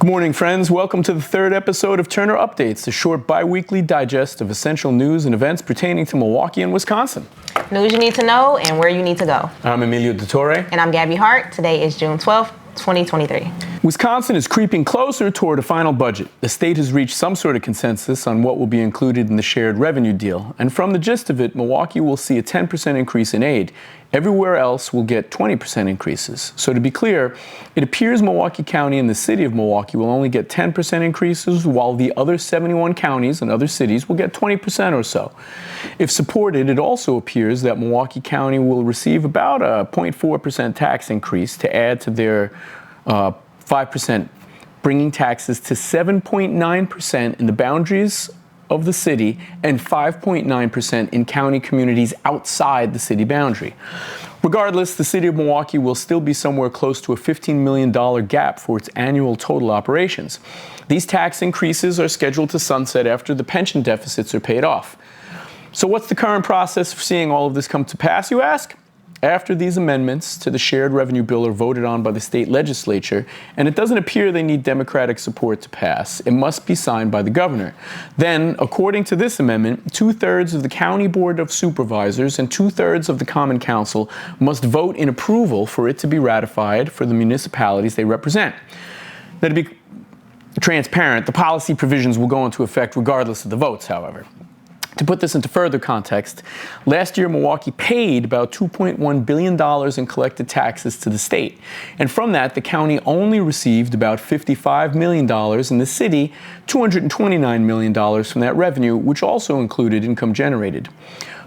Good morning, friends. Welcome to the third episode of Turner Updates, a short bi-weekly digest of essential news and events pertaining to Milwaukee and Wisconsin. News you need to know and where you need to go. I'm Emilio Dottore. And I'm Gabby Hart. Today is June 12th, 2023. Wisconsin is creeping closer toward a final budget. The state has reached some sort of consensus on what will be included in the shared revenue deal. And from the gist of it, Milwaukee will see a 10% increase in aid. Everywhere else will get 20% increases. So to be clear, it appears Milwaukee County and the city of Milwaukee will only get 10% increases, while the other 71 counties and other cities will get 20% or so. If supported, it also appears that Milwaukee County will receive about a 0.4% tax increase to add to their 5%, bringing taxes to 7.9% in the boundaries of the city and 5.9% in county communities outside the city boundary. Regardless, the city of Milwaukee will still be somewhere close to a $15 million gap for its annual total operations. These tax increases are scheduled to sunset after the pension deficits are paid off. So what's the current process for seeing all of this come to pass, you ask? After these amendments to the shared revenue bill are voted on by the state legislature, and it doesn't appear they need Democratic support to pass, it must be signed by the governor. Then, according to this amendment, 2/3 of the County Board of Supervisors and 2/3 of the Common Council must vote in approval for it to be ratified for the municipalities they represent. Now, to be transparent, the policy provisions will go into effect regardless of the votes, however. To put this into further context, last year Milwaukee paid about $2.1 billion in collected taxes to the state. And from that, the county only received about $55 million, and the city $229 million from that revenue, which also included income generated.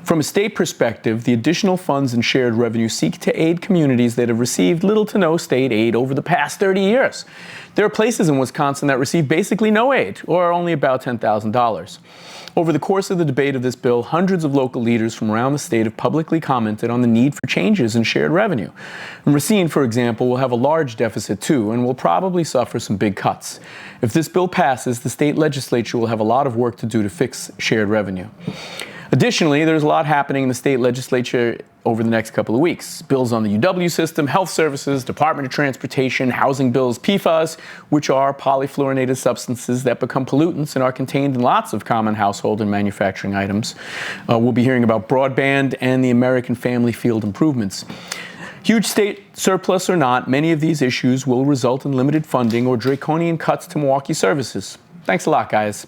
From a state perspective, the additional funds in shared revenue seek to aid communities that have received little to no state aid over the past 30 years. There are places in Wisconsin that receive basically no aid, or only about $10,000. Over the course of the debate of this bill, hundreds of local leaders from around the state have publicly commented on the need for changes in shared revenue. And Racine, for example, will have a large deficit too, and will probably suffer some big cuts. If this bill passes, the state legislature will have a lot of work to do to fix shared revenue. Additionally, there's a lot happening in the state legislature over the next couple of weeks. Bills on the UW system, health services, Department of Transportation, housing bills, PFAS, which are polyfluorinated substances that become pollutants and are contained in lots of common household and manufacturing items. We'll be hearing about broadband and the American Family Field improvements. Huge state surplus or not, many of these issues will result in limited funding or draconian cuts to Milwaukee services. Thanks a lot, guys.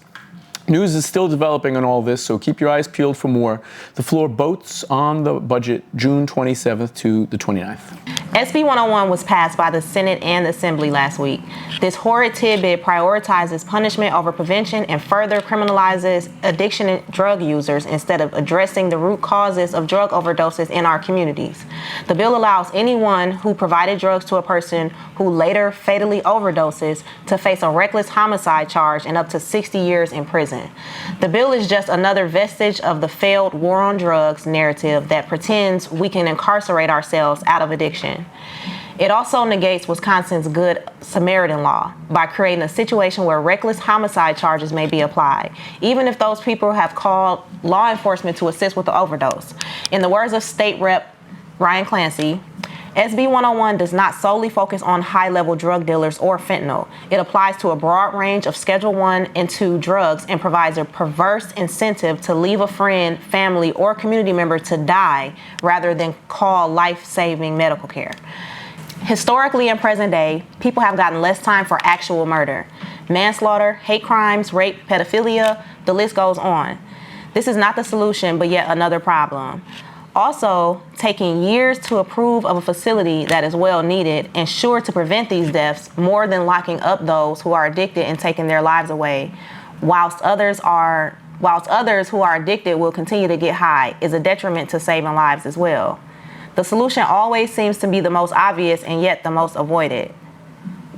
News is still developing on all this, so keep your eyes peeled for more. The floor votes on the budget June 27th to the 29th. SB 101 was passed by the Senate and the Assembly last week. This horrid tidbit prioritizes punishment over prevention and further criminalizes addiction drug users instead of addressing the root causes of drug overdoses in our communities. The bill allows anyone who provided drugs to a person who later fatally overdoses to face a reckless homicide charge and up to 60 years in prison. The bill is just another vestige of the failed war on drugs narrative that pretends we can incarcerate ourselves out of addiction. It also negates Wisconsin's Good Samaritan law by creating a situation where reckless homicide charges may be applied, even if those people have called law enforcement to assist with the overdose. In the words of State Rep. Ryan Clancy, SB 101 does not solely focus on high-level drug dealers or fentanyl. It applies to a broad range of Schedule 1 and 2 drugs and provides a perverse incentive to leave a friend, family, or community member to die rather than call life-saving medical care. Historically and present day, people have gotten less time for actual murder. Manslaughter, hate crimes, rape, pedophilia, the list goes on. This is not the solution, but yet another problem. Also, taking years to approve of a facility that is well needed and sure to prevent these deaths more than locking up those who are addicted and taking their lives away, whilst others who are addicted will continue to get high, is a detriment to saving lives as well. The solution always seems to be the most obvious and yet the most avoided.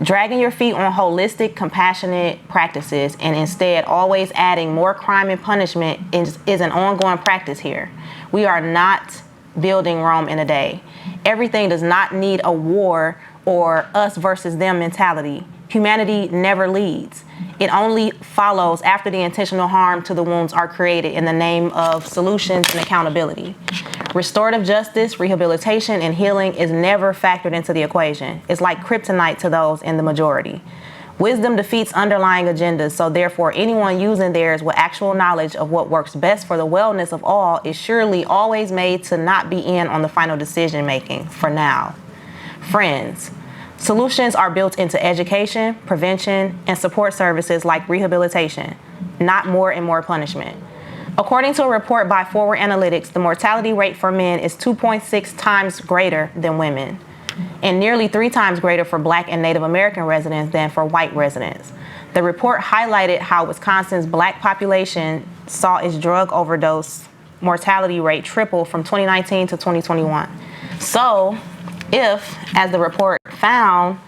Dragging your feet on holistic, compassionate practices and instead always adding more crime and punishment is an ongoing practice here. We are not building Rome in a day. Everything does not need a war or us versus them mentality. Humanity never leads. It only follows after the intentional harm to the wounds are created in the name of solutions and accountability. Restorative justice, rehabilitation, and healing is never factored into the equation. It's like kryptonite to those in the majority. Wisdom defeats underlying agendas, so therefore anyone using theirs with actual knowledge of what works best for the wellness of all is surely always made to not be in on the final decision making, for now. Friends, solutions are built into education, prevention, and support services like rehabilitation, not more and more punishment. According to a report by Forward Analytics, the mortality rate for men is 2.6 times greater than women, and nearly 3 times greater for Black and Native American residents than for white residents. The report highlighted how Wisconsin's Black population saw its drug overdose mortality rate triple from 2019 to 2021. So, if, as the report found,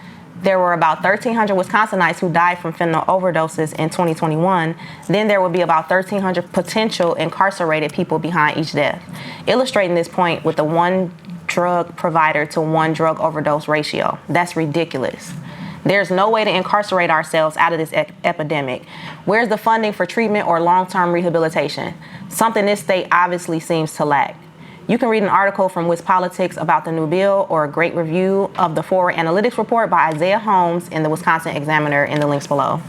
there were about 1,300 Wisconsinites who died from fentanyl overdoses in 2021, then there would be about 1,300 potential incarcerated people behind each death, illustrating this point with the one drug provider to one drug overdose ratio. That's ridiculous. There's no way to incarcerate ourselves out of this epidemic. Where's the funding for treatment or long-term rehabilitation? Something this state obviously seems to lack. You can read an article from WisPolitics about the new bill or a great review of the Forward Analytics report by Isaiah Holmes in the Wisconsin Examiner in the links below.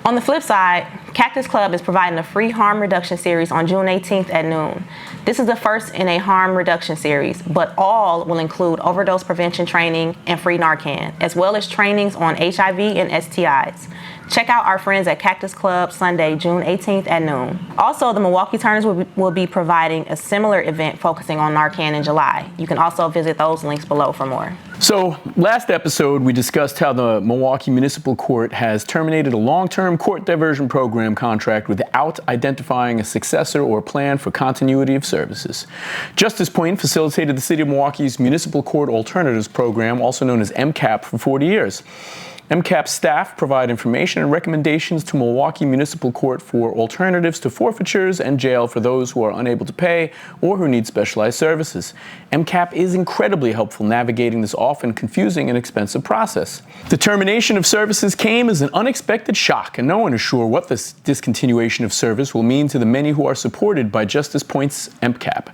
On the flip side, Cactus Club is providing a free harm reduction series on June 18th at noon. This is the first in a harm reduction series, but all will include overdose prevention training and free Narcan, as well as trainings on HIV and STIs. Check out our friends at Cactus Club Sunday, June 18th at noon. Also, the Milwaukee Turners will be providing a similar event focusing on Narcan in July. You can also visit those links below for more. So, last episode, we discussed how the Milwaukee Municipal Court has terminated a long-term court diversion program contract without identifying a successor or plan for continuity of services. Justice Point facilitated the City of Milwaukee's Municipal Court Alternatives Program, also known as MCAP, for 40 years. MCAP staff provide information and recommendations to Milwaukee Municipal Court for alternatives to forfeitures and jail for those who are unable to pay or who need specialized services. MCAP is incredibly helpful navigating this often confusing and expensive process. The termination of services came as an unexpected shock, and no one is sure what this discontinuation of service will mean to the many who are supported by Justice Point's MCAP.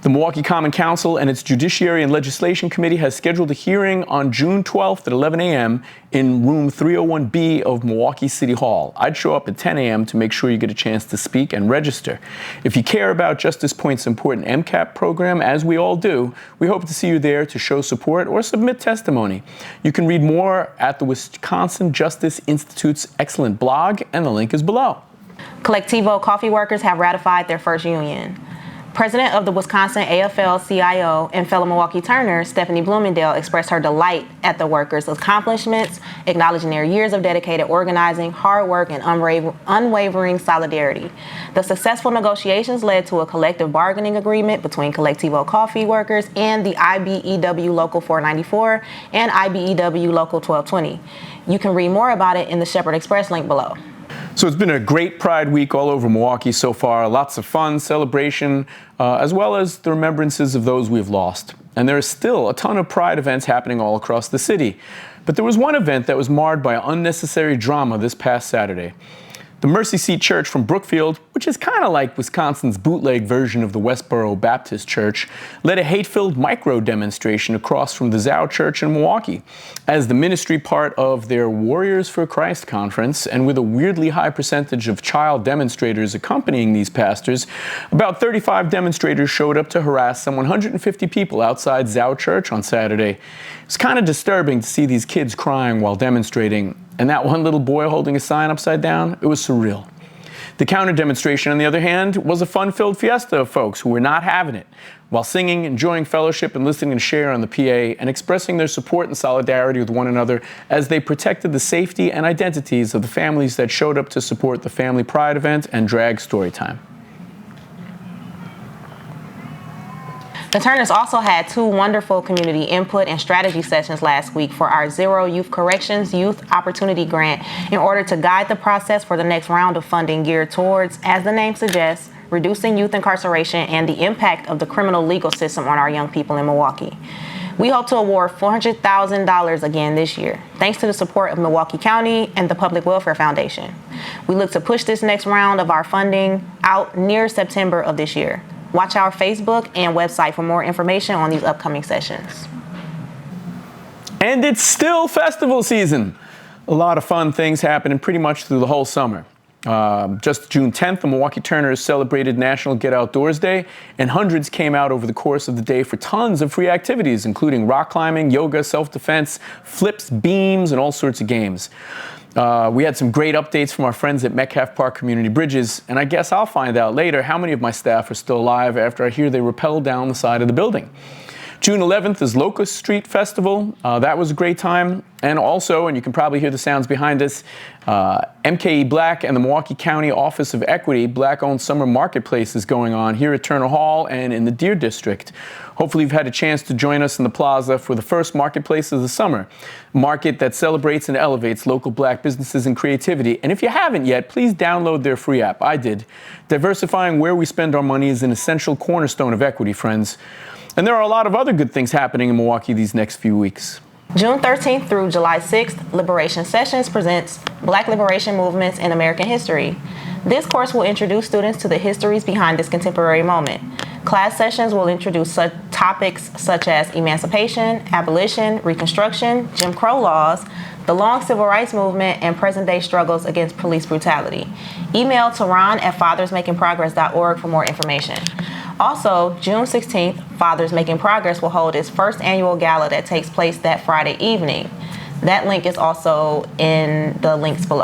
The Milwaukee Common Council and its Judiciary and Legislation Committee has scheduled a hearing on June 12th at 11 a.m. in room 301B of Milwaukee City Hall. I'd show up at 10 a.m. to make sure you get a chance to speak and register. If you care about Justice Point's important MCAP program, as we all do, we hope to see you there to show support or submit testimony. You can read more at the Wisconsin Justice Institute's excellent blog, and the link is below. Collectivo coffee workers have ratified their first union. President of the Wisconsin AFL-CIO and fellow Milwaukee Turner, Stephanie Bloomingdale, expressed her delight at the workers' accomplishments, acknowledging their years of dedicated organizing, hard work, and unwavering solidarity. The successful negotiations led to a collective bargaining agreement between Collectivo coffee workers and the IBEW Local 494 and IBEW Local 1220. You can read more about it in the Shepherd Express link below. So it's been a great Pride Week all over Milwaukee so far. Lots of fun, celebration, as well as the remembrances of those we've lost. And there is still a ton of Pride events happening all across the city. But there was one event that was marred by unnecessary drama this past Saturday. The Mercy Seat Church from Brookfield, which is kind of like Wisconsin's bootleg version of the Westboro Baptist Church, led a hate-filled micro-demonstration across from the Zao Church in Milwaukee. As the ministry part of their Warriors for Christ conference, and with a weirdly high percentage of child demonstrators accompanying these pastors, about 35 demonstrators showed up to harass some 150 people outside Zao Church on Saturday. It's kind of disturbing to see these kids crying while demonstrating, and that one little boy holding a sign upside down, it was surreal. The counter-demonstration, on the other hand, was a fun-filled fiesta of folks who were not having it, while singing, enjoying fellowship, and listening to share on the PA, and expressing their support and solidarity with one another as they protected the safety and identities of the families that showed up to support the Family Pride event and drag storytime. The Turners also had 2 wonderful community input and strategy sessions last week for our Zero Youth Corrections Youth Opportunity Grant in order to guide the process for the next round of funding geared towards, as the name suggests, reducing youth incarceration and the impact of the criminal legal system on our young people in Milwaukee. We hope to award $400,000 again this year, thanks to the support of Milwaukee County and the Public Welfare Foundation. We look to push this next round of our funding out near September of this year. Watch our Facebook and website for more information on these upcoming sessions. And it's still festival season. A lot of fun things happening pretty much through the whole summer. Just June 10th, the Milwaukee Turners celebrated National Get Outdoors Day, and hundreds came out over the course of the day for tons of free activities, including rock climbing, yoga, self-defense, flips, beams, and all sorts of games. We had some great updates from our friends at Metcalf Park Community Bridges, and I guess I'll find out later how many of my staff are still alive after I hear they rappelled down the side of the building. June 11th is Locust Street Festival. That was a great time. And also, and you can probably hear the sounds behind us, MKE Black and the Milwaukee County Office of Equity Black-owned summer marketplace is going on here at Turner Hall and in the Deer District. Hopefully you've had a chance to join us in the plaza for the first marketplace of the summer, a market that celebrates and elevates local black businesses and creativity. And if you haven't yet, please download their free app. I did. Diversifying where we spend our money is an essential cornerstone of equity, friends. And there are a lot of other good things happening in Milwaukee these next few weeks. June 13th through July 6th, Liberation Sessions presents Black Liberation Movements in American History. This course will introduce students to the histories behind this contemporary moment. Class sessions will introduce such topics such as emancipation, abolition, Reconstruction, Jim Crow laws, the long civil rights movement, and present-day struggles against police brutality. Email to ron@fathersmakingprogress.org for more information. Also, June 16th, Fathers Making Progress will hold its first annual gala that takes place that Friday evening. That link is also in the links below.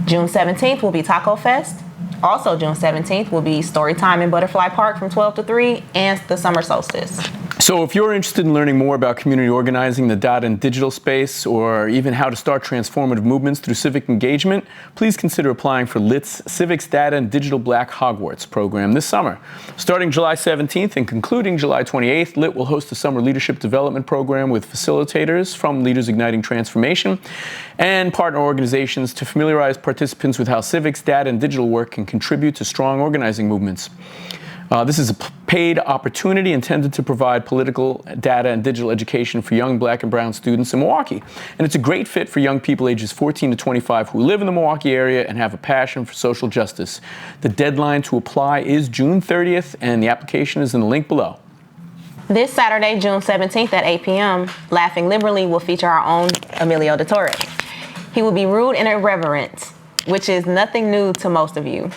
June 17th will be Taco Fest. Also, June 17th will be Story Time in Butterfly Park from 12 to 3 and the summer solstice. So if you're interested in learning more about community organizing, the data and digital space, or even how to start transformative movements through civic engagement, please consider applying for LIT's Civics, Data, and Digital Black Hogwarts program this summer. Starting July 17th and concluding July 28th, LIT will host a summer leadership development program with facilitators from Leaders Igniting Transformation and partner organizations to familiarize participants with how civics, data, and digital work can contribute to strong organizing movements. This is a paid opportunity intended to provide political, data, and digital education for young black and brown students in Milwaukee. And it's a great fit for young people ages 14 to 25 who live in the Milwaukee area and have a passion for social justice. The deadline to apply is June 30th, and the application is in the link below. This Saturday, June 17th at 8 p.m., Laughing Liberally will feature our own Emilio de Torre. He will be rude and irreverent, which is nothing new to most of you.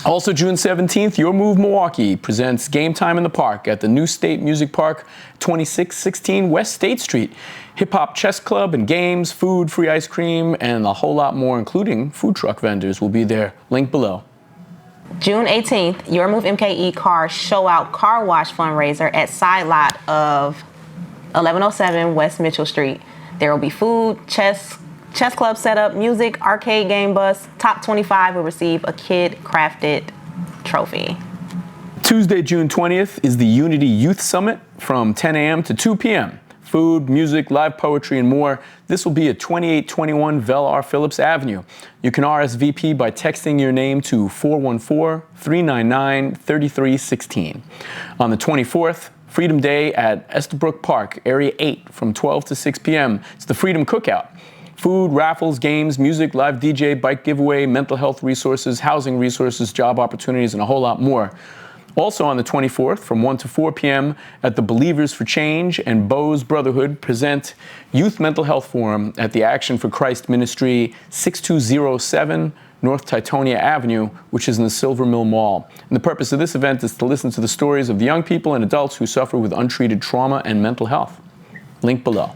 Also, June 17th, Your Move Milwaukee presents Game Time in the Park at the New State Music Park, 2616 West State Street. Hip-hop chess club and games, food, free ice cream, and a whole lot more, including food truck vendors, will be there. Link below. June 18th, Your Move MKE Car Show Out Car Wash fundraiser at side lot of 1107 West Mitchell Street. There will be food, chess club setup, music, arcade game bus. Top 25 will receive a kid-crafted trophy. Tuesday, June 20th is the Unity Youth Summit from 10 a.m. to 2 p.m. Food, music, live poetry, and more. This will be at 2821 Vel R. Phillips Avenue. You can RSVP by texting your name to 414-399-3316. On the 24th, Freedom Day at Estabrook Park, Area 8, from 12 to 6 p.m. It's the Freedom Cookout. Food, raffles, games, music, live DJ, bike giveaway, mental health resources, housing resources, job opportunities, and a whole lot more. Also on the 24th, from 1 to 4 p.m. at the Believers for Change and Bose Brotherhood present Youth Mental Health Forum at the Action for Christ Ministry, 6207 North Titonia Avenue, which is in the Silver Mill Mall. And the purpose of this event is to listen to the stories of the young people and adults who suffer with untreated trauma and mental health. Link below.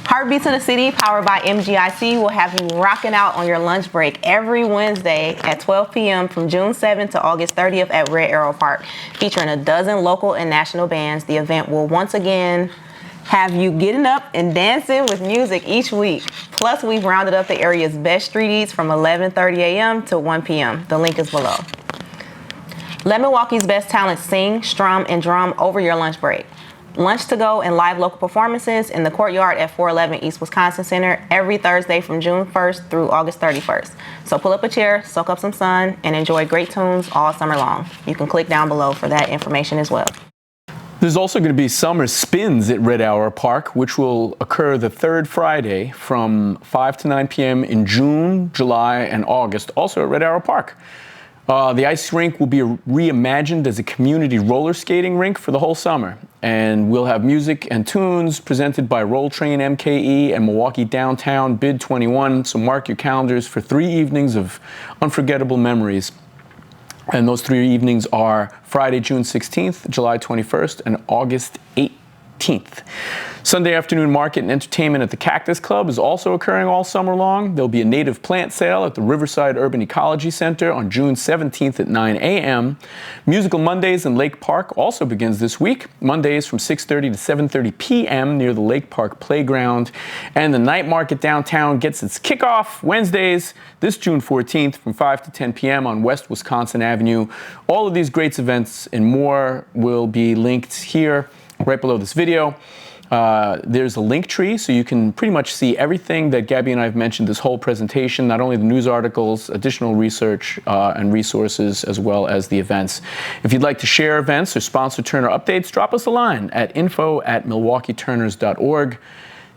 Heartbeats of the City, powered by MGIC, will have you rocking out on your lunch break every Wednesday at 12 p.m. from June 7th to August 30th at Red Arrow Park. Featuring a dozen local and national bands, the event will once again have you getting up and dancing with music each week. Plus, we've rounded up the area's best street eats from 11:30 a.m. to 1 p.m. The link is below. Let Milwaukee's best talent sing, strum, and drum over your lunch break. Lunch to go and live local performances in the courtyard at 411 East Wisconsin Center every Thursday from June 1st through August 31st. So pull up a chair, soak up some sun, and enjoy great tunes all summer long. You can click down below for that information as well. There's also going to be summer spins at Red Arrow Park, which will occur the third Friday from 5 to 9 p.m. in June, July, and August, also at Red Arrow Park. The ice rink will be reimagined as a community roller skating rink for the whole summer. And we'll have music and tunes presented by Roll Train MKE and Milwaukee Downtown Bid 21. So mark your calendars for 3 evenings of unforgettable memories. And those 3 evenings are Friday, June 16th, July 21st, and August 18th. Sunday afternoon market and entertainment at the Cactus Club is also occurring all summer long. There'll be a native plant sale at the Riverside Urban Ecology Center on June 17th at 9 a.m. Musical Mondays in Lake Park also begins this week. Mondays from 6:30 to 7:30 p.m. near the Lake Park Playground. And the night market downtown gets its kickoff Wednesdays this June 14th from 5 to 10 p.m. on West Wisconsin Avenue. All of these great events and more will be linked here right below this video. There's a link tree, so you can pretty much see everything that Gabby and I have mentioned this whole presentation, not only the news articles, additional research and resources, as well as the events. If you'd like to share events or sponsor Turner updates, drop us a line at info@milwaukeeturners.org.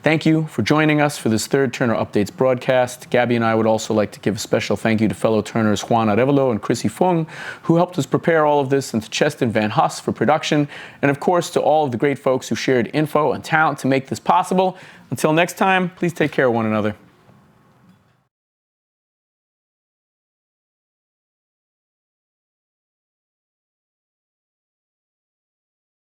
Thank you for joining us for this third Turner Updates broadcast. Gabby and I would also like to give a special thank you to fellow Turners Juan Arevalo and Chrissy Fung, who helped us prepare all of this, and to Cheston Van Huss for production, and of course to all of the great folks who shared info and talent to make this possible. Until next time, please take care of one another.